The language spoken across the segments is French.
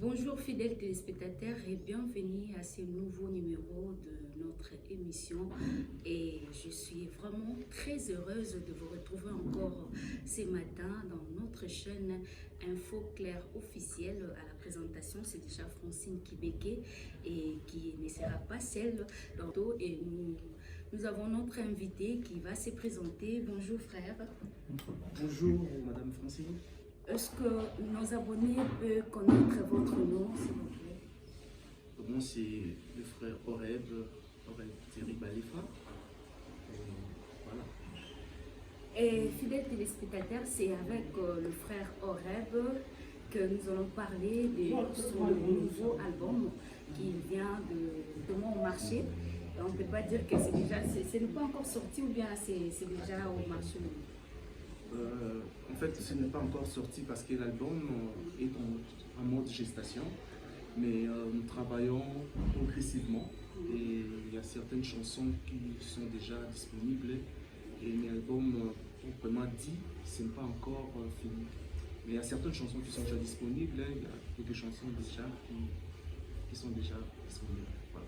Bonjour fidèles téléspectateurs et bienvenue à ce nouveau numéro de notre émission. Et je suis vraiment très heureuse de vous retrouver encore ce matin dans notre chaîne Info Claire officielle. À la présentation, c'est déjà Francine Kibeke et qui ne sera pas seule tantôt. Et nous avons notre invité qui va se présenter. Bonjour frère. Bonjour Madame Francine. Est-ce que nos abonnés peuvent connaître votre nom, s'il vous plaît? Moi, c'est le frère Horeb Thierry Balifa. Voilà. Et fidèles téléspectateurs, c'est avec le frère Horeb que nous allons parler de son nouveau album qui vient de mon marché. On ne peut pas dire que c'est déjà, ce n'est pas encore sorti ou bien c'est déjà au marché. En fait, ce n'est pas encore sorti parce que l'album est en mode gestation, mais nous travaillons progressivement et il y a certaines chansons qui sont déjà disponibles et l'album, proprement dit, ce n'est pas encore fini. Mais il y a certaines chansons qui sont déjà disponibles, il y a quelques chansons déjà qui sont déjà disponibles. Voilà.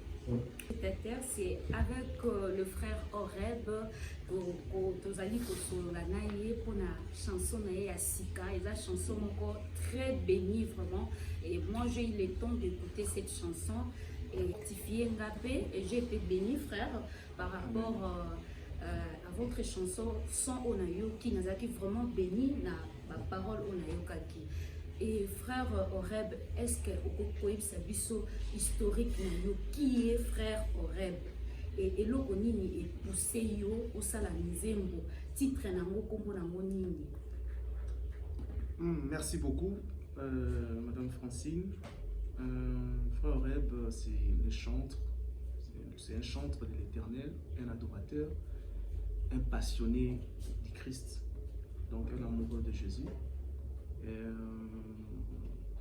C'est avec le frère Horeb pour la chanson à Sika et la chanson encore très bénie vraiment. Et moi j'ai eu le temps d'écouter cette chanson et j'ai été béni frère par rapport à votre chanson sans Onayo qui nous a vraiment béni la parole Onayo Kaki. Et frère Horeb, est-ce que vous pouvez savoir historique qui est frère Horeb? Et le konini est poussé yo au salamizembo titre nango kombo nango nini? Merci beaucoup Madame Francine. Frère Horeb, c'est le chantre, c'est un chantre de l'Éternel, un adorateur, un passionné du Christ, donc un amoureux de Jésus.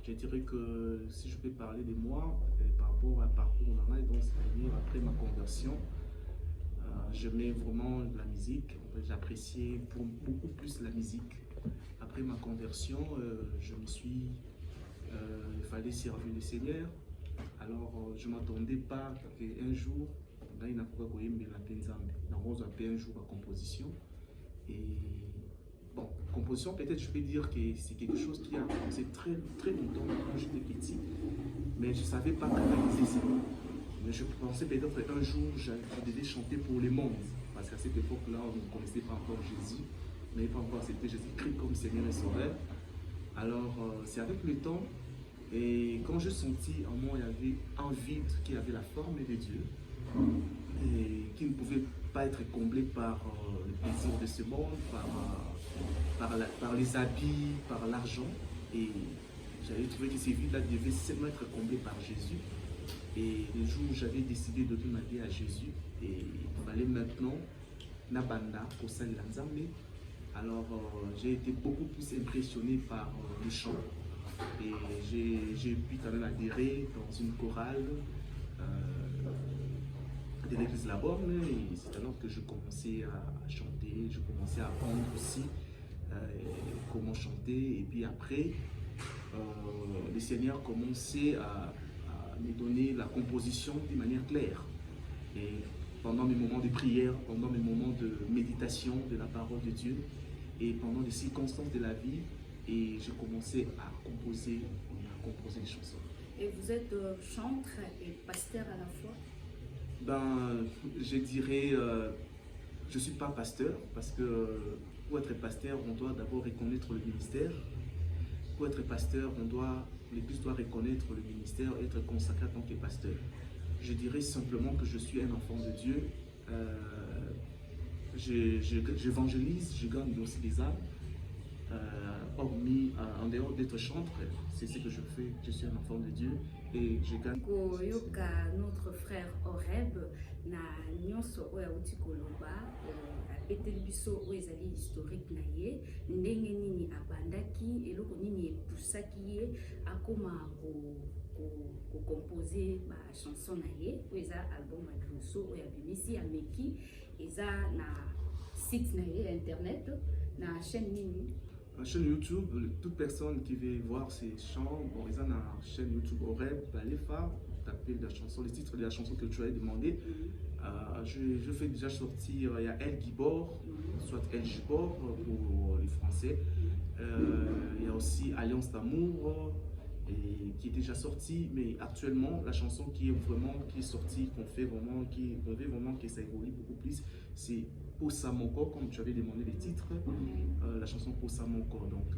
Je dirais que si je peux parler de moi par rapport à un parcours normal, donc c'est-à-dire après ma conversion, j'aimais vraiment la musique, j'appréciais beaucoup plus la musique. Après ma conversion, il fallait servir le Seigneur. Alors je ne m'attendais pas qu'un jour, il n'a pas un jour à composition. Et bon, composition, peut-être je peux dire que c'est quelque chose qui a commencé très, très longtemps quand j'étais petit, mais je ne savais pas réaliser ça. Mais je pensais peut-être un jour, je devais chanter pour le monde, parce qu'à cette époque-là, on ne connaissait pas encore Jésus, mais pas encore accepté Jésus-Christ comme Seigneur et Sauveur. Alors, c'est avec le temps, et quand je sentis en moi, il y avait un vide qui avait la forme de Dieu, et qui ne pouvait pas être comblé par le plaisir de ce monde, par les habits, par l'argent. Et j'avais trouvé que ces vides-là devaient seulement être comblés par Jésus. Et le jour où j'avais décidé de donner ma vie à Jésus, et il fallait maintenant Nabanda au sein de l'Anzambe. Alors j'ai été beaucoup plus impressionné par le chant. Et j'ai pu quand même adhérer dans une chorale de l'église La Borne, et c'est alors que je commençais à chanter, je commençais à apprendre aussi comment chanter, et puis après le Seigneur commençait à me donner la composition d'une manière claire, et pendant mes moments de prière, pendant mes moments de méditation de la parole de Dieu, et pendant les circonstances de la vie, et je commençais à composer des chansons. Et vous êtes chantre et pasteur à la fois? Ben, je dirais, je ne suis pas pasteur, parce que pour être pasteur, on doit d'abord reconnaître le ministère. Pour être pasteur, l'Église doit reconnaître le ministère et être consacré en tant que pasteur. Je dirais simplement que je suis un enfant de Dieu. J'évangélise, je gagne aussi des âmes. En dehors d'être chantre, c'est ce que je fais. Je suis un enfant de Dieu et je gagne. Notre frère Horeb na nyonso oya uti koloba apeteli biso oyo ezali historique na ye ndenge nini abandaki eloko nini epusaki ye akoma kocompose bachanson na ye oyo eza album ya liboso oyo abimisi ya meki eza na site na ye ya internet na chaîne nini La chaîne YouTube, toute personne qui veut voir ces chants, bon, ils ont une chaîne YouTube Horeb, les phares, taper la chanson, les titres de la chanson que tu as demandé. Je fais déjà sortir, il y a El Gibor, soit El Gibor pour les Français. Il y a aussi Alliance d'amour, qui est déjà sorti, mais actuellement la chanson qui est sortie, qu'on veut vraiment que ça évolue beaucoup plus, c'est Posa Moko, comme tu avais demandé les titres, la chanson Posa Moko, donc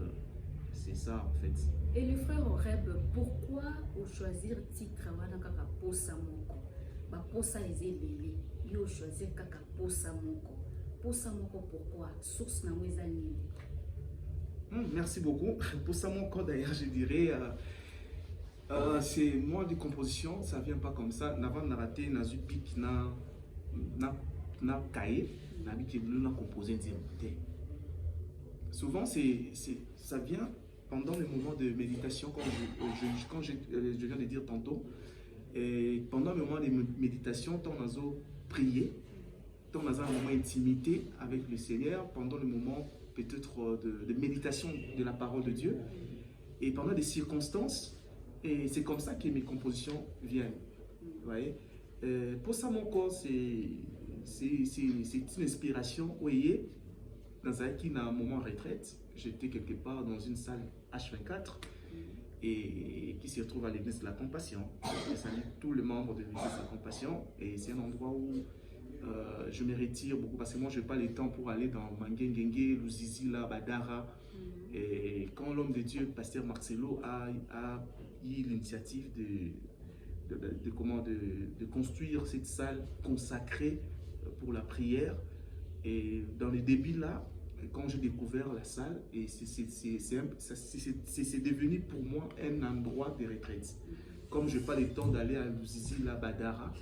c'est ça en fait. Et le frère Horeb, pourquoi choisir titre Wanakaka Posa Moko? Posa Ezebele, yo choisir Kaka Posa Moko. Posa Moko, pourquoi? Source na mwezani. Merci beaucoup. Posa Moko, d'ailleurs, je dirais. C'est moi de composition, ça vient pas comme ça. N'avant de rater, n'a eu pic, n'a cahier, n'a vu qu'il n'a composé un. Souvent, ça vient pendant les moments de méditation, quand je viens de dire tantôt. Et pendant le moment de méditation, quand on a prié, quand on a un moment d'intimité avec le Seigneur, pendant le moment peut-être de méditation de la parole de Dieu, et pendant des circonstances. Et c'est comme ça que mes compositions viennent. Vous voyez? Pour ça, mon corps, c'est une inspiration. Vous voyez, dans un moment de retraite, j'étais quelque part dans une salle H24 et qui se retrouve à l'église de la Compassion. Je salue tous les membres de l'église de la Compassion et c'est un endroit où je me retire beaucoup parce que moi, je n'ai pas le temps pour aller dans Mangengenge, Luzizi, Badara. Et quand l'homme de Dieu, pasteur Marcelo, a eu l'initiative de construire cette salle consacrée pour la prière, et dans les débuts là, quand j'ai découvert la salle, et c'est devenu pour moi un endroit de retraite. Comme je n'ai pas le temps d'aller à Luzizi, Badara,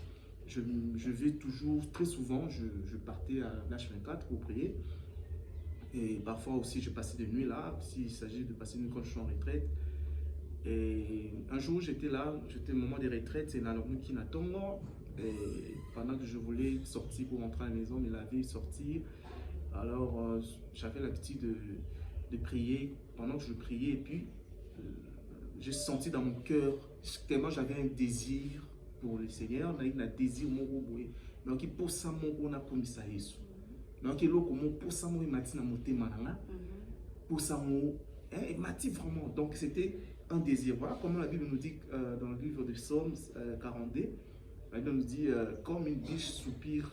je vais toujours, très souvent, je partais à l'H24 pour prier. Et parfois aussi, je passais des nuits là, s'il s'agit de passer une nuit quand je suis en retraite. Et un jour, j'étais là, j'étais au moment des retraites, c'est dans le qui n'attend. Et pendant que je voulais sortir pour rentrer à la maison, il avait sorti. Alors, j'avais l'habitude de prier. Pendant que je priais, et puis, j'ai senti dans mon cœur, tellement j'avais un désir pour le Seigneur, il a un désir, mon roboué. Donc, pour ça, on a promis ça à Jésus. Donc, pour ça, moi, il m'a dit dans mon thème, pour ça, il m'a dit vraiment. Donc, c'était un désir. Voilà comment la Bible nous dit dans le livre de Psaume 42. La Bible nous dit comme une biche soupire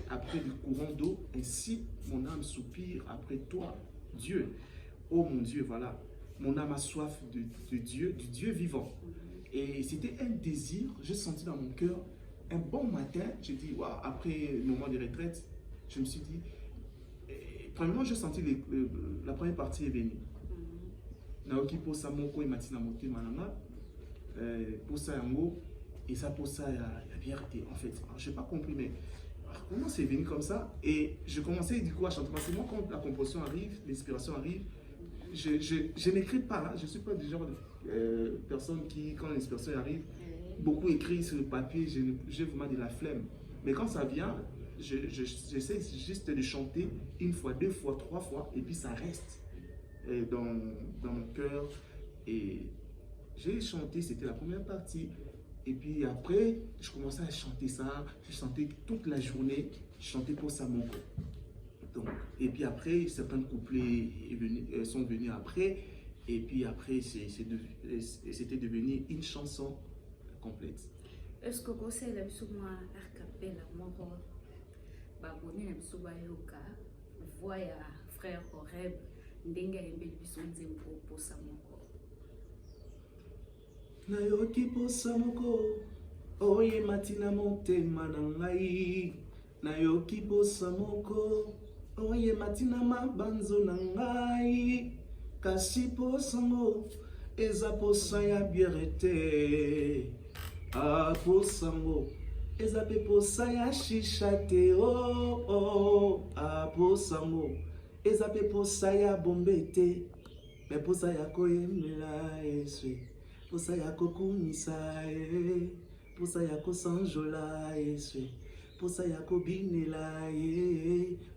après du courant d'eau, ainsi mon âme soupire après toi, Dieu. Oh mon Dieu, voilà. Mon âme a soif de Dieu, du Dieu vivant. Et c'était un désir, j'ai senti dans mon cœur. Un bon matin, j'ai dit, wow, après le moment de retraite, je me suis dit, premièrement, j'ai senti la première partie est venue. Naoki pour ça, mon il m'a dit pour ça, et ça, pour ça, il a bien été. En fait, je n'ai pas compris, mais comment c'est venu comme ça? Et je commençais du coup à chanter. Parce que moi, quand la composition arrive, l'inspiration arrive, je n'écris pas là. Je ne suis pas du genre de personne qui, quand l'inspiration arrive, beaucoup écrit sur le papier, j'ai vraiment de la flemme. Mais quand ça vient, j'essaie juste de chanter une fois, deux fois, trois fois, et puis ça reste dans mon cœur. Et j'ai chanté, c'était la première partie. Et puis après, je commençais à chanter ça. Je chantais toute la journée, je chantais pour ça mon corps. Donc, et puis après, certains couplets sont venus après. Et puis après, c'était devenu une chanson complète. Est-ce que vous savez la souma arcapella moko baboni na souma yoka voya frère Horeb ndenga yembe biso nzembo posa moko nayoki posa moko oye matina motema na ngai nayoki posa moko oye matina mabanzo na ngai kasi posa mo eza posa ya biere Ah, posango, eza pe posa ya shisha te posango, eza pe posa ya bombe te, me posa ya koyemela Yesu, posa ya kokumisa posa ya kosanjola Yesu, posa ya kobinela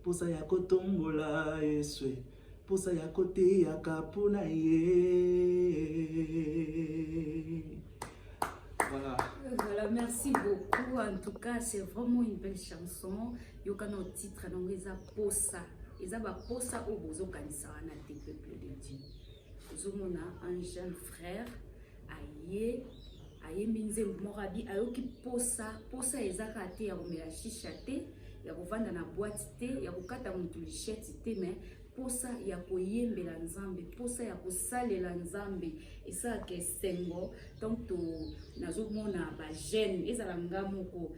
posa ya kotombola Yesu, posa ya kote ya kapuna ye. Voilà. Voilà, merci beaucoup. En tout cas, c'est vraiment une belle chanson. Il y a un titre, donc ils ont posa. Ils ont posa au bozo kanisa na te peuple de Dieu. Nous avons un jeune frère, aïe minze morabi, ayoki posa ezaka te ya komela shisha te, ya kovanda na boîte te, ya kokata mutu lichette te, mais posa ya koyembela nzambe, posa ya kosalela nzambe, esalaka esengo. Donc nazomona ba jeune ezala ngamoko.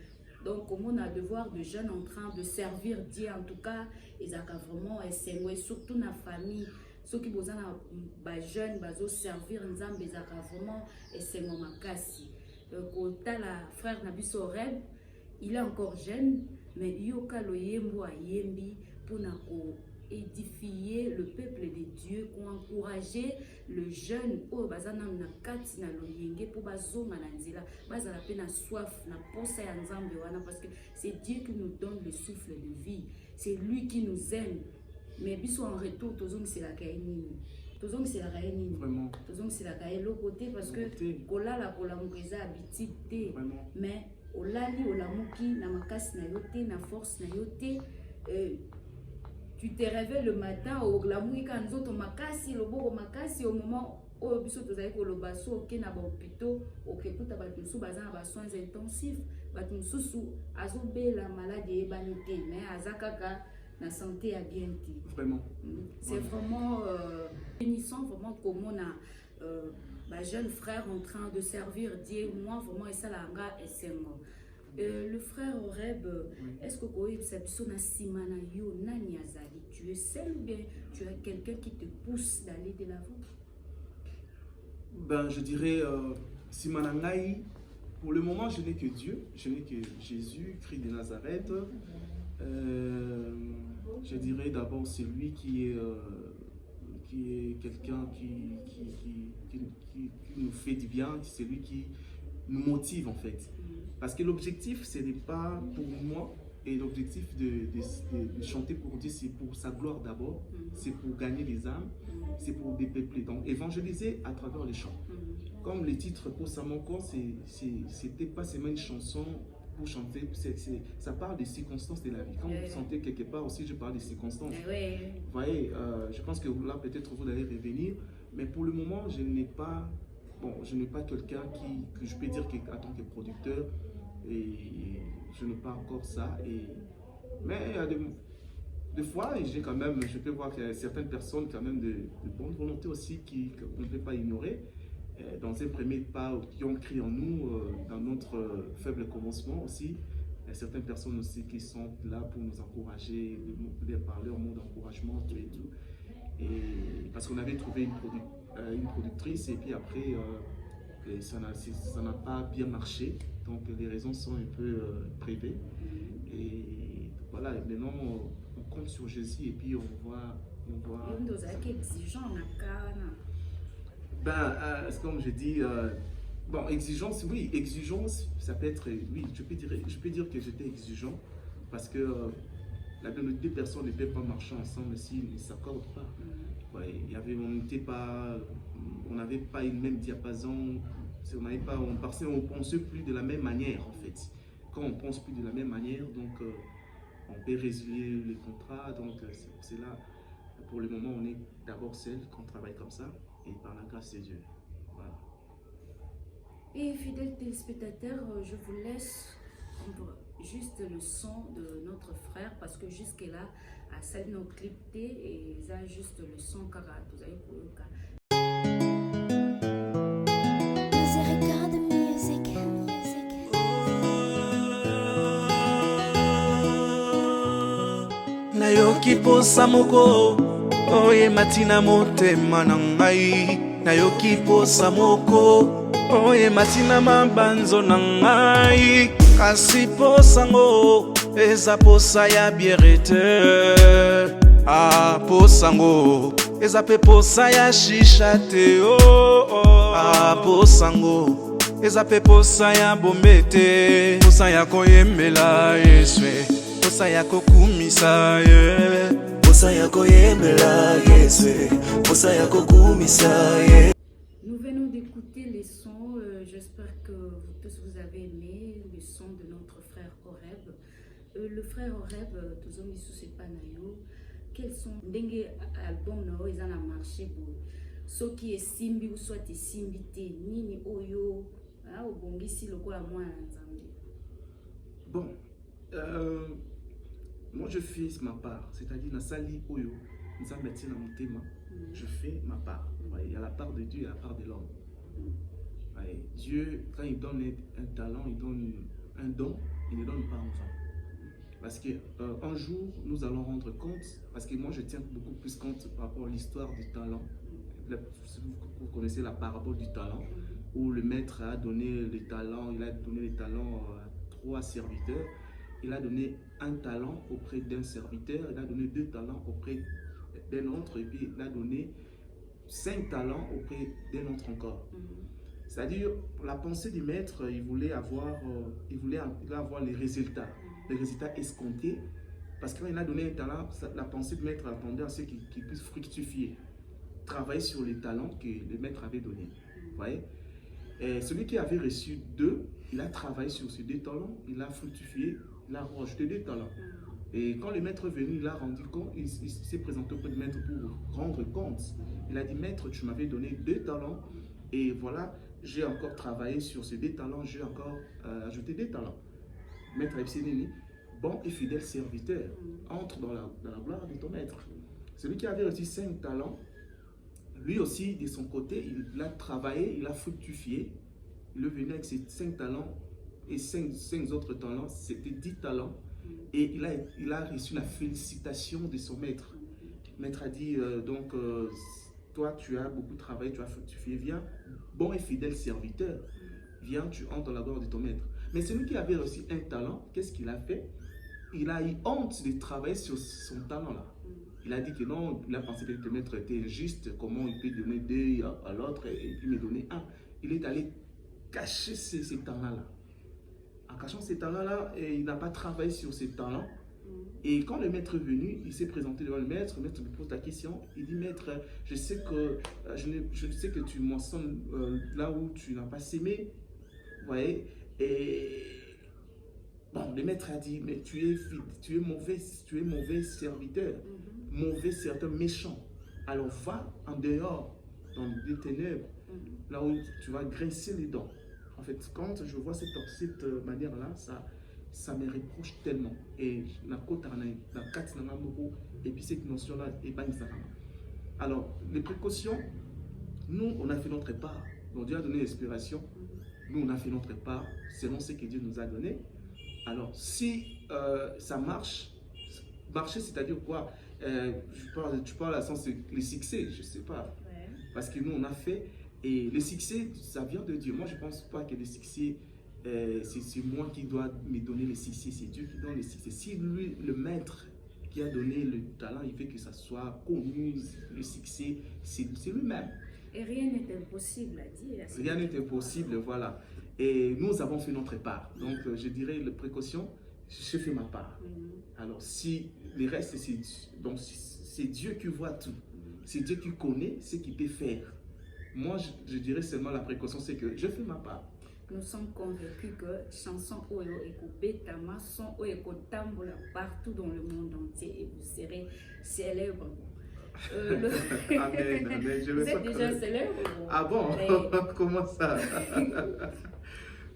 Donc on a devoir de jeunes en train de servir Dieu, en tout cas ezaka vraiment esengo, et surtout na famille. Ceux qui ont des jeunes, ils servir nzambe, ils ont vraiment esengo makasi. Kota la frère Nabiso Reb, il est encore jeune, mais yoka lo yembo a yembi pour édifier le peuple de Dieu, pour encourager le jeune au bazana na kati na lo yenge pour bazonga na nzela, bazala pe na soif na posa ya nzambe wana, parce que c'est Dieu qui nous donne le souffle de vie, c'est lui qui nous aime. Mais biso en retour, tozong c'est la kaini. Tozong c'est la kaini. Vraiment. Tozong c'est la kaini l'autre côté parce que kola la mukiza habitude. Mais olali olamuki na makasi na yote na force na yote. Tu te réveilles le matin au lamuki quand nzoto makasi loboko makasi au moment où biso tozali ko lobaso ok na ba hôpitaux ok kuta ba tusu bazana ba soins intensifs ba tusu azobe la maladie ebanité mais azakaka la santé a bien été. Vraiment. C'est vraiment bénissant, vraiment comme on a ma jeune frère en train de servir Dieu. Moi, vraiment, et ça, la nga et c'est moi. Le frère Reb, est-ce que tu es seul ou bien tu as quelqu'un qui te pousse d'aller de l'avant? Ben, je dirais, Simanangaï, pour le moment, je n'ai que Dieu, je n'ai que Jésus, Christ de Nazareth. Je dirais d'abord c'est lui qui est quelqu'un qui nous fait du bien, c'est lui qui nous motive en fait. Parce que l'objectif ce n'est pas pour moi, et l'objectif de chanter pour Dieu c'est pour sa gloire d'abord, c'est pour gagner des âmes, c'est pour dépeupler, donc évangéliser à travers les chants. Comme le titre pour Samoko, c'était pas seulement une chanson pour chanter, ça parle des circonstances de la vie. Quand vous sentez quelque part aussi, je parle des circonstances. Vous voyez, je pense que là, peut-être vous allez revenir, mais pour le moment, je n'ai pas quelqu'un que je peux dire en tant que producteur, et je n'ai pas encore ça. Mais il y a des fois, j'ai quand même, je peux voir qu'il y a certaines personnes quand même de bonne volonté aussi qu'on ne peut pas ignorer. Dans un premier pas, qui ont crié en nous, dans notre faible commencement aussi. Il y a certaines personnes aussi qui sont là pour nous encourager, par leur mot d'encouragement, tout et tout. Et parce qu'on avait trouvé une productrice et puis après, ça n'a pas bien marché. Donc les raisons sont un peu privées. Et voilà, maintenant on compte sur Jésus et puis on voit. Ben, comme je dis, bon, exigence, oui, exigence, ça peut être, oui, je peux dire que j'étais exigeant parce que les deux personnes ne peuvent pas marcher ensemble s'ils ne s'accordent pas. Ouais, on n'avait pas une même diapason, on pensait plus de la même manière en fait. Quand on pense plus de la même manière, donc on peut résilier les contrats, donc c'est là, pour le moment, on est d'abord seul, qu'on travaille comme ça. Et par la grâce de Dieu. Voilà. Et fidèles téléspectateurs, je vous laisse juste le son de notre frère parce que jusque-là, à celle de nos clips, et ils ont juste le son car vous avez pour le cas. Nayoki posa moko oye matina motema na ngai nayoki posa moko oye matina mabanzo na ngai kasi posa ngo eza posa ya bierete posa ngo eza pe posa ya shisha te posa ngo eza pe posa ya bombete posa ya koyembela Yesu posa ya kokumisa posa ya koyembela Yesu, posa ya kokumisa ye. Nous venons d'écouter les sons, j'espère que vous tous vous avez aimé le son de notre frère Horeb. Le frère Horeb, tozomi sous ses panayo, quels sont les albums ils ont marché pour ceux qui est simbi ou soit simbi te nini oyo au bongisi lokola moi nzambe. Bon, moi je fais ma part, c'est-à-dire na sali oyo nzambe atina motema, je fais ma part. Il y a la part de Dieu et la part de l'homme. Dieu, quand il donne un talent, il donne un don, il ne donne pas enfant. Parce qu'un jour, nous allons rendre compte, parce que moi je tiens beaucoup plus compte par rapport à l'histoire du talent. Vous connaissez la parabole du talent, où le maître a donné les talents, il a donné les talents à 3 serviteurs. Il a donné un talent auprès d'un serviteur, il a donné 2 talents auprès d'un autre, et puis il a donné 5 talents auprès d'un autre encore. C'est-à-dire, la pensée du maître, il voulait avoir les résultats escomptés, parce que quand il a donné un talent, la pensée du maître attendait à ce qu'il puisse fructifier, travailler sur les talents que le maître avait donnés. Vous voyez? Et celui qui avait reçu 2, il a travaillé sur ces 2 talents, il a fructifié, il a rajouté 2 talents. Et quand le maître est venu, il a rendu compte, il s'est présenté auprès du maître pour rendre compte. Il a dit, maître, tu m'avais donné 2 talents, et voilà, j'ai encore travaillé sur ces 2 talents, j'ai encore ajouté 2 talents. Maître Epsénéni, bon et fidèle serviteur, entre dans la gloire de ton maître. Celui qui avait reçu 5 talents, lui aussi, de son côté, il a travaillé, il a fructifié. Il est venu avec ses 5 talents et 5 autres talents, c'était 10 talents. Et il a reçu la félicitation de son maître. Le maître a dit, toi, tu as beaucoup travaillé, tu as fructifié, viens, bon et fidèle serviteur, viens, tu entres dans la gloire de ton maître. Mais celui qui avait reçu un talent, qu'est-ce qu'il a fait? Il a eu honte de travailler sur son talent-là. Il a dit que non, il a pensé que le maître était injuste, comment il peut donner 2 à l'autre et puis me donner 1. Il est allé cacher ces talents-là. En cachant ces talents-là, il n'a pas travaillé sur ses talents. Et quand le maître est venu, il s'est présenté devant le maître lui pose la question, il dit, maître, je sais que tu moissonnes là où tu n'as pas sémé. Vous voyez? Et bon, le maître a dit, mais tu es mauvais serviteur, mauvais serviteur méchant. Alors va en dehors, dans les ténèbres, là où tu vas graisser les dents. En fait, quand je vois cette manière-là, ça me reproche tellement. Et puis cette notion-là est pas nécessaire. Alors, les précautions, nous, on a fait notre part. Donc Dieu a donné l'inspiration. Nous, on a fait notre part selon ce que Dieu nous a donné. Alors, si ça marche, marcher, c'est-à-dire quoi? Tu parles à sens le succès, je ne sais pas. Ouais. Parce que nous, on a fait, et le succès, ça vient de Dieu. Moi, je ne pense pas que le succès, c'est moi qui dois me donner le succès, c'est Dieu qui donne le succès. Si lui, le maître qui a donné le talent, il fait que ça soit connu, le succès, c'est lui-même. Et rien n'est impossible à dire. Rien n'est impossible, voilà. Et nous avons fait notre part. Donc, je dirais, la précaution, je fais ma part. Alors, si le reste, c'est Dieu qui voit tout. C'est Dieu qui connaît ce qu'il peut faire. Moi, je dirais seulement la précaution, c'est que je fais ma part. Nous sommes convaincus que chanson Oyo Eko Betama, son Oyo Eko Tambola partout dans le monde entier et vous serez célèbre. Amen, amen. Vous êtes déjà célèbre. Ah bon? Comment ça?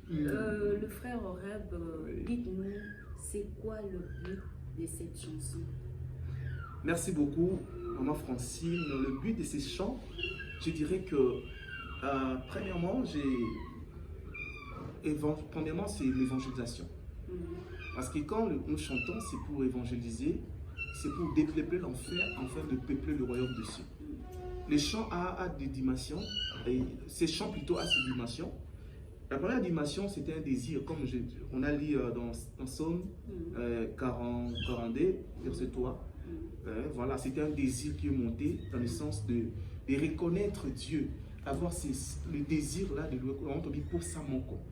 Le frère Horeb, dites-nous, c'est quoi le but de cette chanson? Merci beaucoup, maman Francine. Le but de ces chants, je dirais que, premièrement, c'est l'évangélisation. Parce que quand nous chantons, c'est pour évangéliser, c'est pour dépeupler l'enfer, afin de peupler le royaume des cieux. Les chants a des dimensions, et ces chants plutôt a ces dimensions. La première dimension, c'était un désir, comme on a lu dans Psaume 42, verset 3. Voilà, c'était un désir qui est monté dans le sens de reconnaître Dieu, avoir le désir là de louer. On dit pour ça mon corps.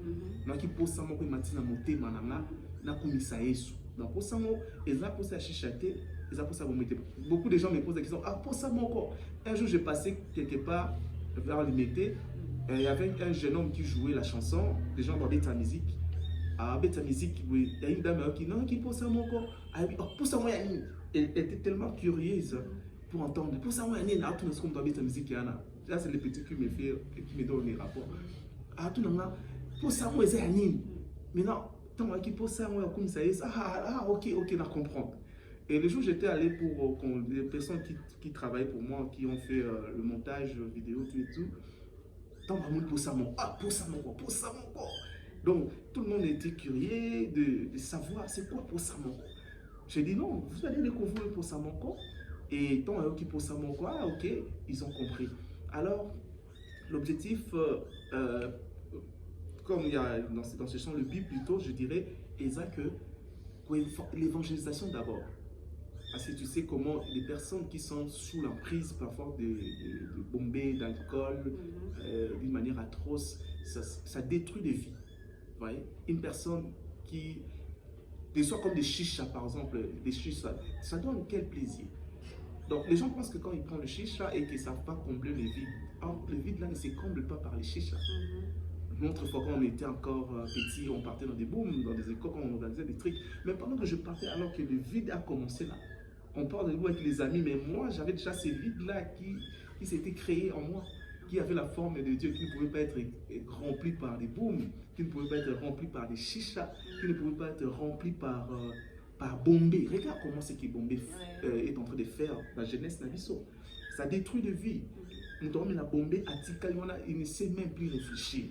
Donc pour ça mon corps, il m'a dit na monter manana na kumisa Yesu. Donc pour ça mon, et là pour ça chichate, Beaucoup de gens me posent des questions. Ah, pour ça, mon corps. Un jour, j'ai passé quelque part vers l'Imité. Il y avait un jeune homme qui jouait la chanson. Les gens regardaient sa musique. Ah, sa musique, oui. Il y a une dame qui non, qui pour ça, mon corps. Ah, pour ça, moi, elle était tellement curieuse pour entendre. Pour ça, moi, il y a tout ce qu'on doit mettre sa musique. Là, c'est le petit qui me fait, qui me donne les rapports. Ah, tout le monde. Pour ça, moi, c'est Anine. Maintenant, tant que pour ça, moi, comme ça, ok, on comprend. Et le jour où j'étais allé pour les personnes qui travaillent pour moi, qui ont fait le montage vidéo, tout et tout, tant que pour ça, pour ça, mon corps. Donc, tout le monde était curieux de savoir c'est quoi pour ça, mon corps. J'ai dit non, vous allez découvrir pour ça, mon corps. Et tant que pour ça, mon corps, ok, ils ont compris. Alors, l'objectif, comme il y a dans ce champ le but plutôt, je dirais, que l'évangélisation d'abord. Parce que tu sais comment les personnes qui sont sous l'emprise parfois de bombées, d'alcool, d'une manière atroce, ça détruit des vies. Vous voyez? Une personne qui, des soins comme des chichas par exemple, des chichas, ça donne quel plaisir? Donc les gens pensent que quand ils prennent le chicha et qu'ils ne savent pas combler le vide, or le vide là ne se comble pas par les chichas. L'autre fois quand on était encore petit, on partait dans des booms, dans des écoles, on organisait des trucs. Mais pendant que je partais, alors que le vide a commencé là, on parle de vous avec les amis, mais moi j'avais déjà ces vides-là qui s'étaient créés en moi, qui avaient la forme de Dieu, qui ne pouvaient pas être remplis par des booms, qui ne pouvaient pas être remplis par des chichas, qui ne pouvaient pas être remplis par Bombay. Regarde comment ce que Bombay est en train de faire, la jeunesse Nabiso. Ça détruit des vies. Nous avons la Bombay à Tikaliwana, il ne sait même plus réfléchir.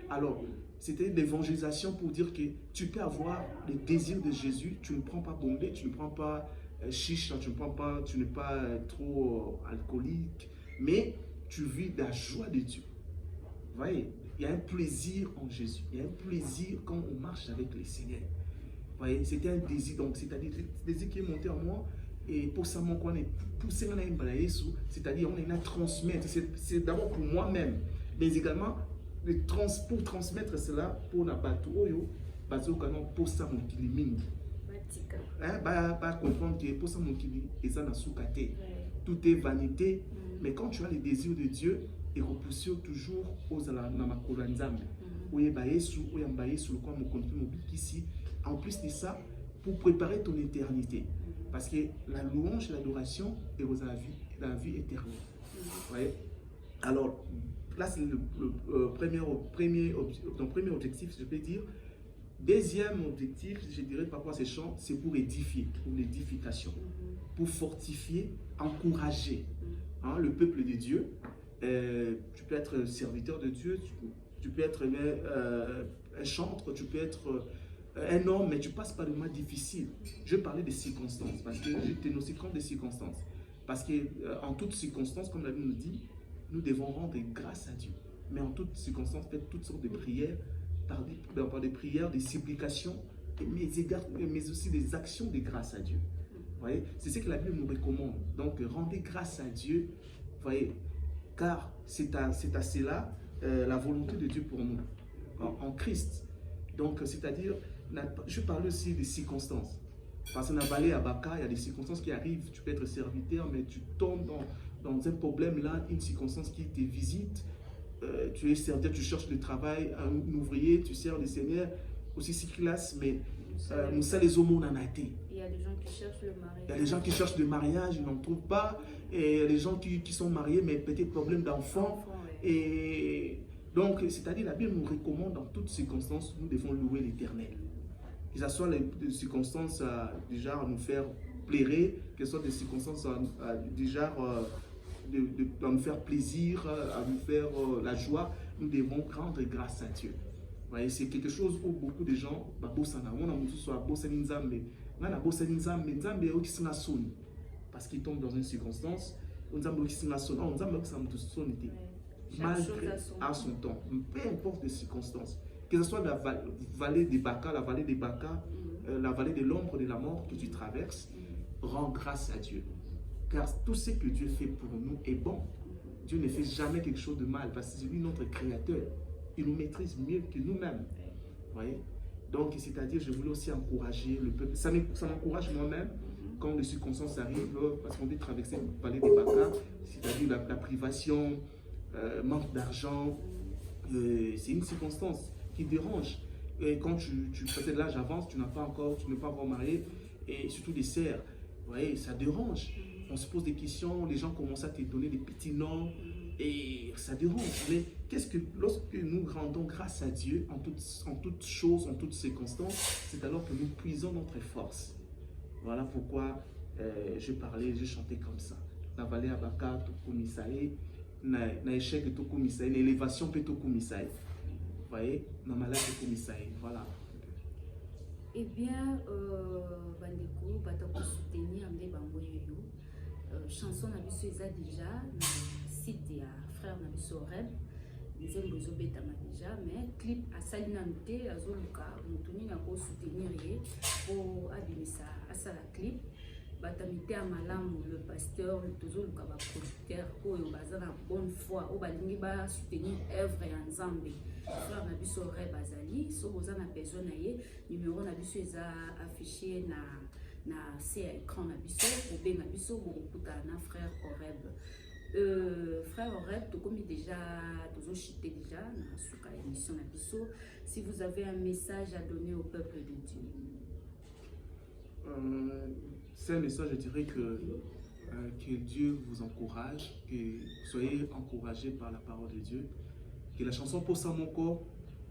Alors, c'était l'évangélisation pour dire que tu peux avoir le désir de Jésus, tu ne prends pas Bombay, tu ne prends pas chicha, tu n'es pas trop alcoolique, mais tu vis la joie de Dieu. Vous voyez, il y a un plaisir en Jésus, il y a un plaisir quand on marche avec le Seigneur. Vous voyez, c'était un désir, donc c'est-à-dire le désir qui est monté en moi, et pour ça, mon on est poussé dans une balayesu, c'est-à-dire on est là transmettre, c'est d'abord pour moi-même, mais également pour transmettre cela pour la bateau, pour ça mon kiliming. Pas comprendre que pour ça mon kiliming, et ça n'a soukate. Tout est vanité, mais quand tu as les désirs de Dieu, et repousser toujours aux alamakolanzam, où il y a le quoi mon contenu mobile ici. En plus de ça, pour préparer ton éternité. Parce que la louange et l'adoration est aux la vie éternelle. Ouais. Alors, là, c'est le premier objectif, je peux dire. Deuxième objectif, je dirais par rapport à ces chants, c'est pour édifier, pour l'édification, pour fortifier, encourager le peuple de Dieu. Tu peux être serviteur de Dieu, tu peux être un chantre, tu peux être un homme, mais tu passes par des moments difficiles. Je parlais des circonstances, parce que je tenais aussi compte des circonstances. Parce qu'en toutes circonstances, comme la Bible nous dit, nous devons rendre grâce à Dieu. Mais en toutes circonstances, faites toutes sortes de prières, par des prières, des supplications, mais aussi des actions de grâce à Dieu. Vous voyez, c'est ce que la Bible nous recommande. Donc, rendez grâce à Dieu, vous voyez, car c'est à cela la volonté de Dieu pour nous, en Christ. Donc, c'est-à-dire, je parle aussi des circonstances. Parce qu'on a balé à Baka, il y a des circonstances qui arrivent. Tu peux être serviteur, mais tu tombes dans un problème là, une circonstance qui te visite. Tu es serviteur, tu cherches le travail, un ouvrier, tu sers le Seigneur, aussi six classes, mais nous sommes les hommes nanaté. Il y a des gens qui cherchent le mariage. Il y a des gens qui cherchent le mariage, ils n'en trouvent pas. Et les gens qui sont mariés, mais peut-être problème d'enfant. Et donc, c'est-à-dire, la Bible nous recommande dans toutes circonstances, nous devons louer l'Éternel. Que ce soit les circonstances du genre à nous faire plairer, que ce soit des circonstances du genre à nous faire plaisir, à nous faire la joie, nous devons rendre grâce à Dieu. C'est quelque chose où beaucoup de gens, parce qu'ils tombent dans une circonstance, malgré à son temps, peu importe les circonstances, que ce soit la vallée des Baka, la vallée de l'ombre de la mort que tu traverses, rends grâce à Dieu. Car tout ce que Dieu fait pour nous est bon. Dieu ne fait jamais quelque chose de mal parce que c'est lui notre créateur. Il nous maîtrise mieux que nous-mêmes. Voyez? Donc, c'est-à-dire, je voulais aussi encourager le peuple. Ça m'encourage moi-même quand les circonstances arrivent, parce qu'on dit traverser le vallée des Baka, c'est-à-dire la privation, manque d'argent, c'est une circonstance qui dérange. Et quand peut-être l'âge avance, tu n'es pas encore marié, et surtout des serres, vous voyez, ça dérange. On se pose des questions, les gens commencent à te donner des petits noms, et ça dérange. Mais lorsque nous rendons grâce à Dieu en toutes choses, en toutes circonstances, c'est alors que nous puisons notre force. Voilà pourquoi je chantais comme ça. La vallée Abaka, Tokumisae, na échec Tokumisae, l'élévation peut Tokumisae. Vous voyez, na malade Tokumisae. Voilà. Eh bien, Bandeko, Batako soutenir Amde Bangoyoyo. Chanson Nabiso Eza déjà, na site ya frère Nabiso Reb. Nzembo ezobetama déjà, mais clip asali nanu te azoluka moto nini akosoutenir ye po abimisa asala clip batami te ya malamu le pasteur tozoluka baproducteur oyo baza na bonne foi oyo balingi basoutenir œuvre ya nzambe. Frère na biso Reb azali soki oza na besoin na ye numéro na biso eza affiché na se ya écran na biso kobenga biso bokokutana na frère Oreb. Frère Oreb, tout comme déjà, dans émission si vous avez un message à donner au peuple de Dieu. C'est un message, je dirais que Dieu vous encourage, que vous soyez encouragés par la parole de Dieu, que la chanson pour ça mon corps,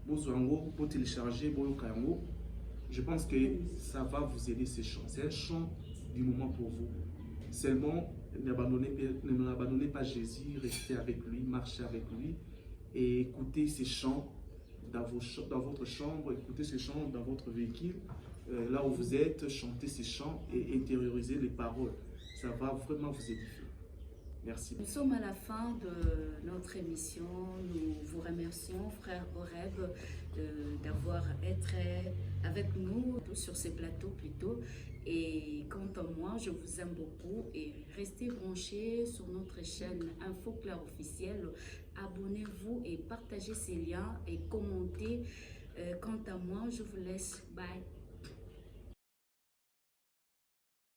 pour télécharger, je pense que ça va vous aider ces chants. C'est un chant du moment pour vous. Seulement, n'abandonnez pas Jésus, restez avec lui, marchez avec lui et écoutez ces chants dans votre chambre, écoutez ces chants dans votre véhicule, là où vous êtes, chantez ces chants et intériorisez les paroles. Ça va vraiment vous édifier. Merci. Nous sommes à la fin de notre émission. Nous vous remercions, frère Oreb, d'avoir été avec nous sur ces plateaux plutôt. Et quant à moi, je vous aime beaucoup et restez branchés sur notre chaîne Info Clair officielle. Abonnez-vous et partagez ces liens et commentez. Quant à moi, je vous laisse. Bye.